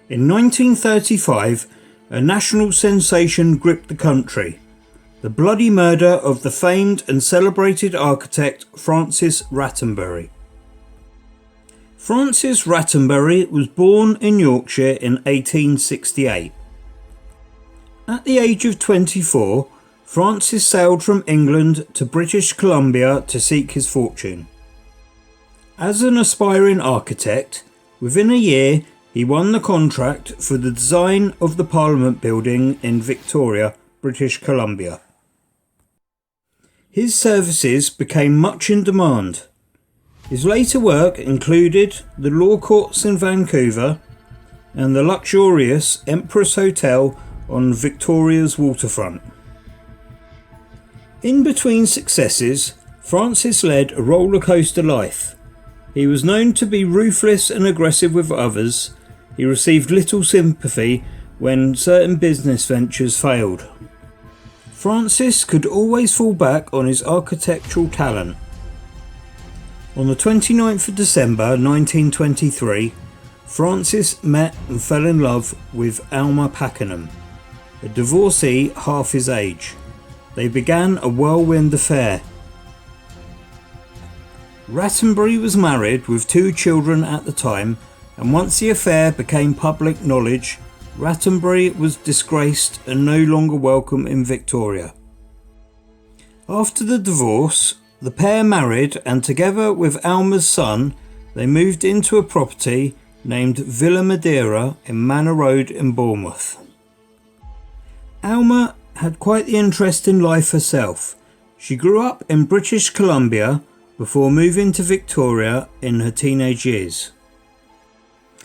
In 1935, a national sensation gripped the country. The bloody murder of the famed and celebrated architect Francis Rattenbury. Francis Rattenbury was born in Yorkshire in 1868. At the age of 24, Francis sailed from England to British Columbia to seek his fortune. As an aspiring architect, within a year he won the contract for the design of the Parliament building in Victoria, British Columbia. His services became much in demand. His later work included the law courts in Vancouver and the luxurious Empress Hotel on Victoria's waterfront. In between successes, Francis led a roller coaster life. He was known to be ruthless and aggressive with others. He received little sympathy when certain business ventures failed. Francis could always fall back on his architectural talent. On the 29th of December 1923, Francis met and fell in love with Alma Pakenham, a divorcee half his age. They began a whirlwind affair. Rattenbury was married with 2 children at the time, and once the affair became public knowledge, Rattenbury was disgraced and no longer welcome in Victoria. After the divorce, the pair married, and together with Alma's son, they moved into a property named Villa Madeira in Manor Road in Bournemouth. Alma had quite the interesting life herself. She grew up in British Columbia before moving to Victoria in her teenage years.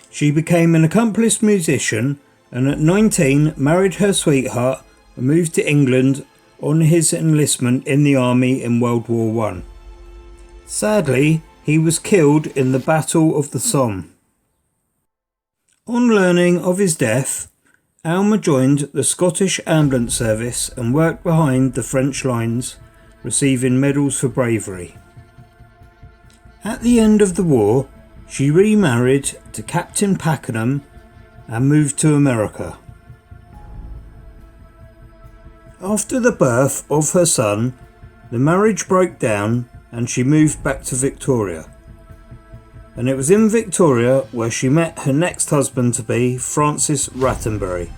She became an accomplished musician and at 19 married her sweetheart and moved to England on his enlistment in the army in World War I. Sadly, he was killed in the Battle of the Somme. On learning of his death, Alma joined the Scottish Ambulance Service and worked behind the French lines, receiving medals for bravery. At the end of the war, she remarried to Captain Pakenham and moved to America. After the birth of her son, the marriage broke down and she moved back to Victoria. And it was in Victoria where she met her next husband-to-be, Francis Rattenbury.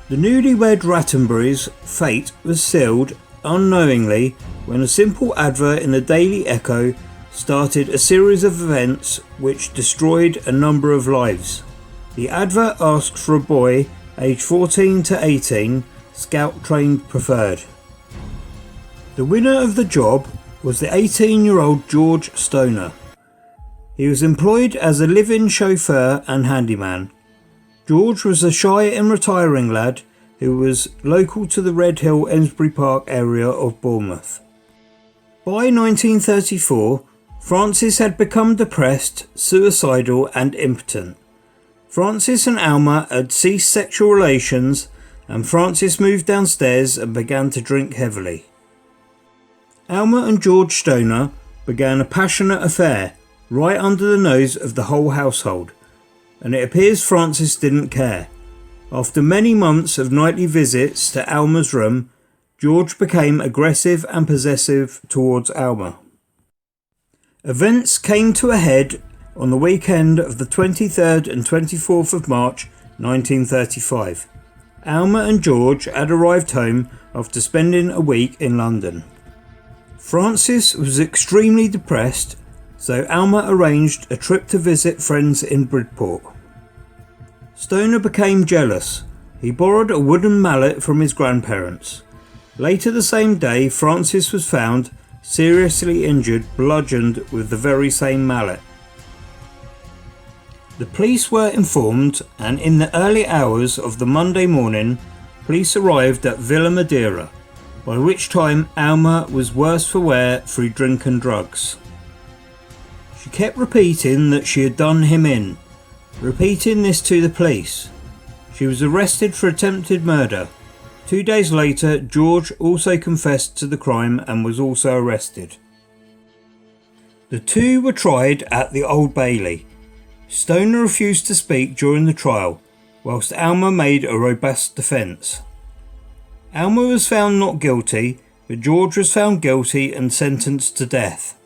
The newlywed Rattenbury's fate was sealed unknowingly when a simple advert in the Daily Echo started a series of events which destroyed a number of lives. The advert asked for a boy aged 14 to 18, Scout trained preferred. The winner of the job was the 18-year-old George Stoner. He was employed as a live-in chauffeur and handyman. George was a shy and retiring lad who was local to the Red Hill Ensbury Park area of Bournemouth. By 1934, Francis had become depressed, suicidal and impotent. Francis and Alma had ceased sexual relations and Francis moved downstairs and began to drink heavily. Alma and George Stoner began a passionate affair right under the nose of the whole household, and it appears Francis didn't care. After many months of nightly visits to Alma's room, George became aggressive and possessive towards Alma. Events came to a head on the weekend of the 23rd and 24th of March 1935. Alma and George had arrived home after spending a week in London. Francis was extremely depressed, so Alma arranged a trip to visit friends in Bridport. Stoner became jealous. He borrowed a wooden mallet from his grandparents. Later the same day, Francis was found seriously injured, bludgeoned with the very same mallet. The police were informed, and in the early hours of the Monday morning, police arrived at Villa Madeira, by which time Alma was worse for wear through drink and drugs. She kept repeating that she had done him in, repeating this to the police. She was arrested for attempted murder. 2 days later, George also confessed to the crime and was also arrested. The two were tried at the Old Bailey. Stoner refused to speak during the trial, whilst Alma made a robust defence. Alma was found not guilty, but George was found guilty and sentenced to death.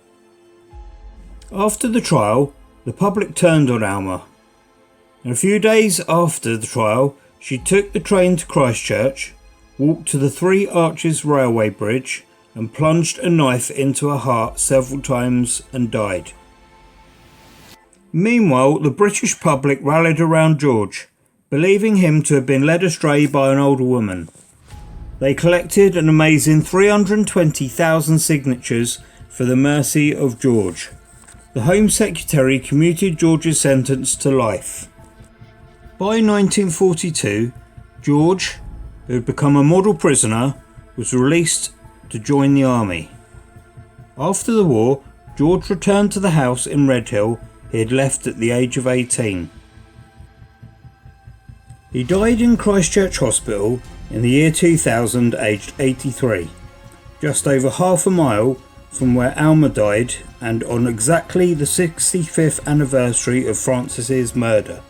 After the trial, the public turned on Alma, and a few days after the trial, she took the train to Christchurch, walked to the Three Arches railway bridge, and plunged a knife into her heart several times and died. Meanwhile, the British public rallied around George, believing him to have been led astray by an older woman. They collected an amazing 320,000 signatures for the mercy of George. The Home Secretary commuted George's sentence to life. By 1942, George, who had become a model prisoner, was released to join the army. After the war, George returned to the house in Redhill he had left at the age of 18. He died in Christchurch Hospital in the year 2000, aged 83, just over half a mile from where Alma died and on exactly the 65th anniversary of Francis's murder.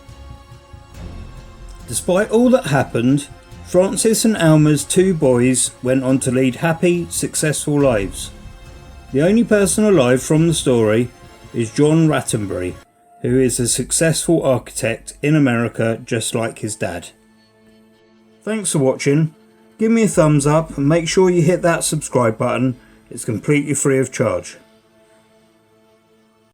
Despite all that happened, Francis and Alma's two boys went on to lead happy, successful lives. The only person alive from the story is John Rattenbury, who is a successful architect in America just like his dad. Thanks for watching. Give me a thumbs up and make sure you hit that subscribe button. It's completely free of charge.